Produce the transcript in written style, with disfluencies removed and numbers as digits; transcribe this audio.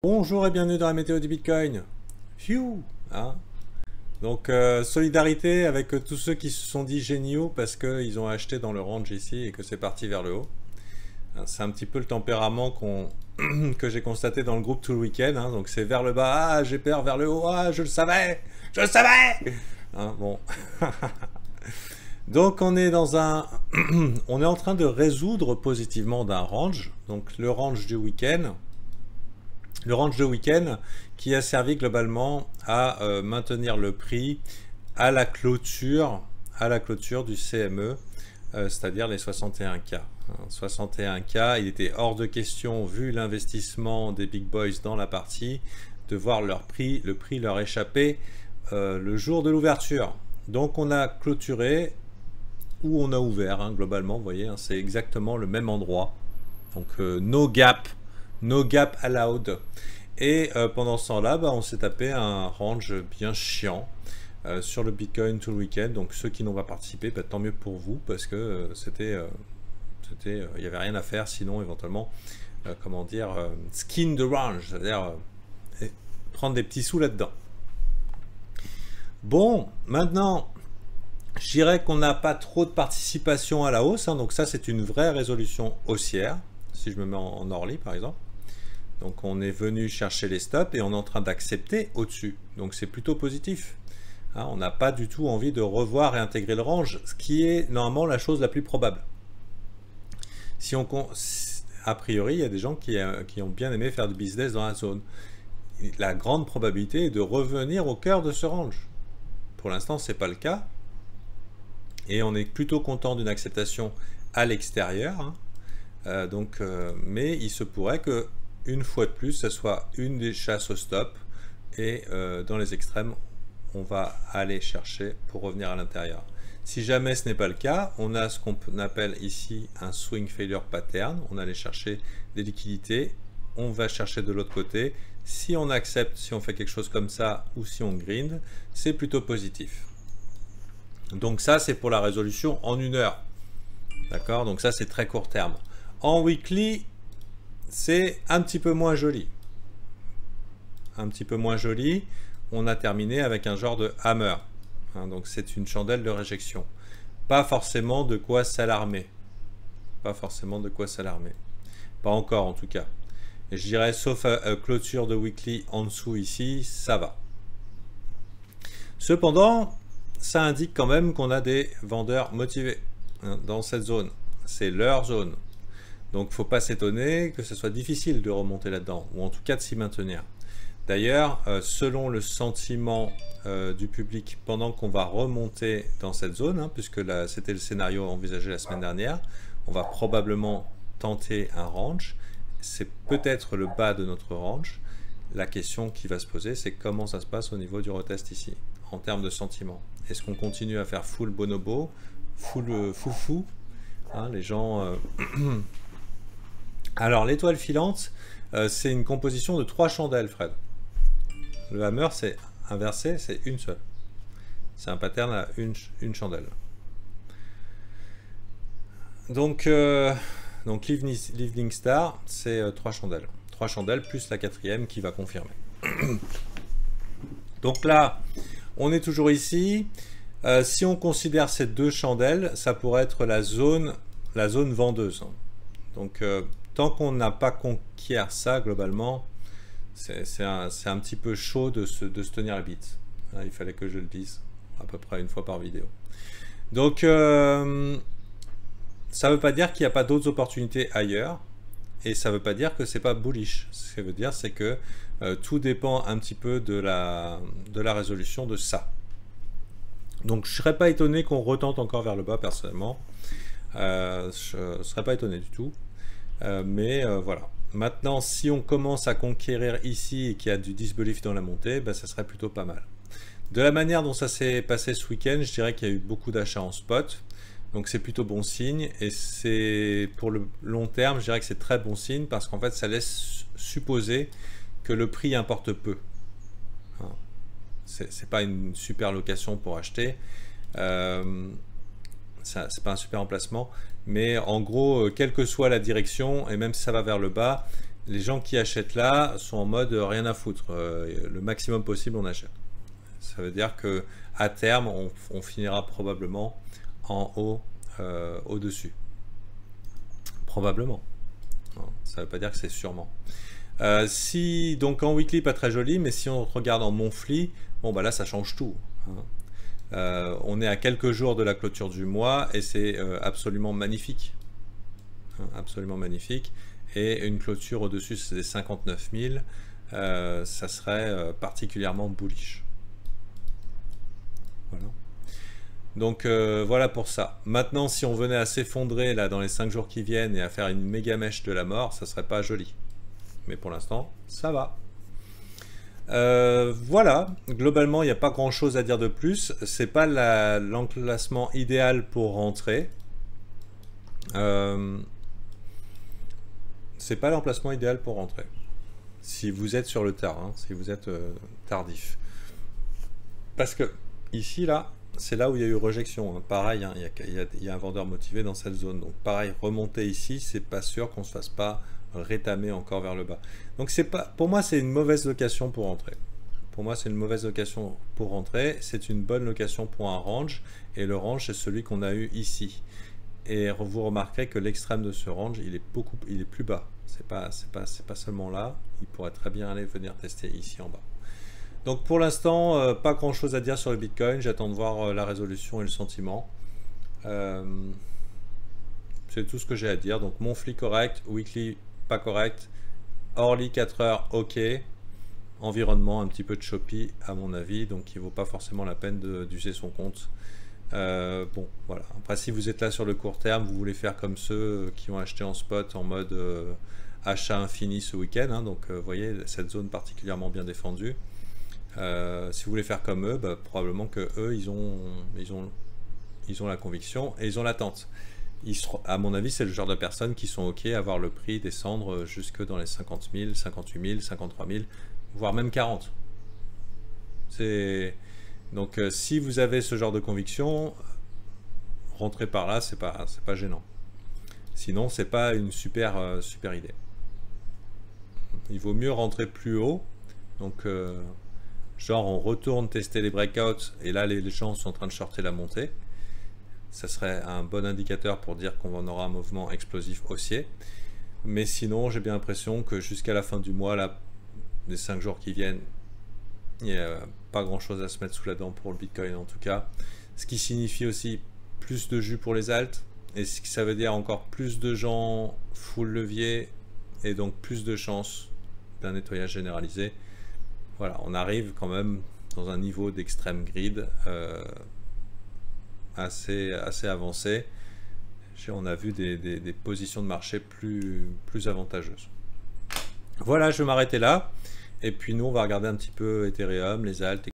Bonjour et bienvenue dans la météo du Bitcoin. Phew, hein. Donc solidarité avec tous ceux qui se sont dit géniaux parce qu'ils ont acheté dans le range ici et que c'est parti vers le haut. C'est un petit peu le tempérament que j'ai constaté dans le groupe tout le week-end. Hein. Donc c'est vers le bas, ah j'ai peur, vers le haut, ah je le savais, je le savais. Hein, bon. Donc on est dans un, on est en train de résoudre positivement d'un range. Donc le range du week-end. Le range de week-end qui a servi globalement à maintenir le prix à la clôture du CME, c'est-à-dire les 61K. 61K, il était hors de question, vu l'investissement des big boys dans la partie, de voir le prix leur échapper le jour de l'ouverture. Donc on a clôturé ou on a ouvert, hein, globalement, vous voyez, hein, c'est exactement le même endroit. Donc no gap allowed. Et pendant ce temps-là, on s'est tapé un range bien chiant sur le Bitcoin tout le week-end. Donc ceux qui n'ont pas participé, tant mieux pour vous parce que il n'y avait rien à faire sinon éventuellement, comment dire, skin the range, c'est-à-dire prendre des petits sous là-dedans. Bon, maintenant, je dirais qu'on n'a pas trop de participation à la hausse, hein, donc ça c'est une vraie résolution haussière. Si je me mets en Orly par exemple. Donc on est venu chercher les stops et on est en train d'accepter au-dessus. Donc c'est plutôt positif. Hein, on n'a pas du tout envie de revoir et intégrer le range, ce qui est normalement la chose la plus probable. Si on, a priori, il y a des gens qui ont bien aimé faire du business dans la zone. La grande probabilité est de revenir au cœur de ce range. Pour l'instant, ce n'est pas le cas. Et on est plutôt content d'une acceptation à l'extérieur. Hein. Mais il se pourrait que une fois de plus, ce soit une des chasses au stop et dans les extrêmes, on va aller chercher pour revenir à l'intérieur. Si jamais ce n'est pas le cas, on a ce qu'on appelle ici un swing failure pattern. On allait chercher des liquidités, on va chercher de l'autre côté. Si on accepte, si on fait quelque chose comme ça ou si on grind, c'est plutôt positif. Donc ça, c'est pour la résolution en 1 heure. D'accord? Donc ça, c'est très court terme. En weekly, c'est un petit peu moins joli. Un petit peu moins joli. On a terminé avec un genre de hammer. Hein, donc c'est une chandelle de réjection. Pas forcément de quoi s'alarmer. Pas forcément de quoi s'alarmer. Pas encore en tout cas. Et je dirais, sauf clôture de weekly en dessous ici, ça va. Cependant, ça indique quand même qu'on a des vendeurs motivés hein, dans cette zone. C'est leur zone. Donc il ne faut pas s'étonner que ce soit difficile de remonter là-dedans, ou en tout cas de s'y maintenir. D'ailleurs, selon le sentiment du public, pendant qu'on va remonter dans cette zone, hein, puisque c'était le scénario envisagé la semaine dernière, on va probablement tenter un range. C'est peut-être le bas de notre range. La question qui va se poser, c'est comment ça se passe au niveau du retest ici, en termes de sentiment. Est-ce qu'on continue à faire full bonobo, full foufou hein, les gens... Alors l'étoile filante, c'est une composition de 3 chandelles, Fred. Le hammer, c'est inversé, c'est une seule. C'est un pattern à une chandelle. Donc l'Evening Star, c'est 3 chandelles. 3 chandelles plus la 4e qui va confirmer. Donc là, on est toujours ici. Si on considère ces 2 chandelles, ça pourrait être la zone vendeuse. Donc tant qu'on n'a pas conquis ça, globalement, c'est un petit peu chaud de se tenir la bite. Il fallait que je le dise à peu près une fois par vidéo. Donc, ça ne veut pas dire qu'il n'y a pas d'autres opportunités ailleurs. Et ça ne veut pas dire que c'est pas bullish. Ce que ça veut dire, c'est que tout dépend un petit peu de la résolution de ça. Donc, je ne serais pas étonné qu'on retente encore vers le bas, personnellement. Je ne serais pas étonné du tout. Mais voilà. Maintenant, si on commence à conquérir ici et qu'il y a du disbelief dans la montée, ça serait plutôt pas mal. De la manière dont ça s'est passé ce week-end, je dirais qu'il y a eu beaucoup d'achats en spot. Donc c'est plutôt bon signe. Et c'est pour le long terme, je dirais que c'est très bon signe parce qu'en fait, ça laisse supposer que le prix importe peu. Hein. C'est pas une super location pour acheter. C'est pas un super emplacement. Mais en gros, quelle que soit la direction, et même si ça va vers le bas, les gens qui achètent là sont en mode rien à foutre. Le maximum possible, on achète. Ça veut dire que à terme, on finira probablement en haut, au-dessus. Probablement. Ça ne veut pas dire que c'est sûrement. Si donc en weekly, pas très joli, mais si on regarde en monthly, bon bah là ça change tout. On est à quelques jours de la clôture du mois et c'est absolument magnifique. Absolument magnifique. Et une clôture au-dessus, c'est des 59 000, ça serait particulièrement bullish. Voilà. Donc voilà pour ça. Maintenant, si on venait à s'effondrer là dans les 5 jours qui viennent et à faire une méga mèche de la mort, ça serait pas joli. Mais pour l'instant, ça va. Voilà, globalement, il n'y a pas grand chose à dire de plus. C'est pas l'emplacement idéal pour rentrer. C'est pas l'emplacement idéal pour rentrer. Si vous êtes sur le tard, hein, si vous êtes tardif. Parce que ici, là, c'est là où il y a eu rejection. Hein. Pareil, hein, il y a un vendeur motivé dans cette zone. Donc pareil, remonter ici, c'est pas sûr qu'on se fasse pas rétamer encore vers le bas. Donc c'est pas, pour moi, c'est une mauvaise location pour rentrer. Pour moi, c'est une mauvaise location pour rentrer. C'est une bonne location pour un range. Et le range, c'est celui qu'on a eu ici. Et vous remarquerez que l'extrême de ce range, il est plus bas. C'est pas seulement là. Il pourrait très bien aller venir tester ici en bas. Donc pour l'instant, pas grand chose à dire sur le Bitcoin. J'attends de voir la résolution et le sentiment. C'est tout ce que j'ai à dire. Donc monthly correct, weekly pas correct, hourly 4 heures ok, environnement un petit peu de choppy à mon avis, donc il vaut pas forcément la peine d'user son compte. Bon voilà, après si vous êtes là sur le court terme, vous voulez faire comme ceux qui ont acheté en spot en mode achat infini ce week-end, hein, donc vous voyez cette zone particulièrement bien défendue. Si vous voulez faire comme eux, bah, probablement que eux ils ont la conviction et ils ont l'attente. À mon avis, c'est le genre de personnes qui sont ok à voir le prix descendre jusque dans les 50 000, 58 000, 53 000, voire même 40. Donc si vous avez ce genre de conviction, rentrez par là, c'est pas gênant. Sinon, c'est pas une super idée. Il vaut mieux rentrer plus haut. Donc genre on retourne tester les breakouts et là les gens sont en train de shorter la montée. Ça serait un bon indicateur pour dire qu'on aura un mouvement explosif haussier. Mais sinon, j'ai bien l'impression que jusqu'à la fin du mois, là, les 5 jours qui viennent, il n'y a pas grand chose à se mettre sous la dent pour le Bitcoin en tout cas. Ce qui signifie aussi plus de jus pour les alts. Et ce qui ça veut dire encore plus de gens full levier et donc plus de chances d'un nettoyage généralisé. Voilà, on arrive quand même dans un niveau d'extrême grid assez avancé. On a vu des positions de marché plus avantageuses. Voilà, je vais m'arrêter là. Et puis nous, on va regarder un petit peu Ethereum, les alts.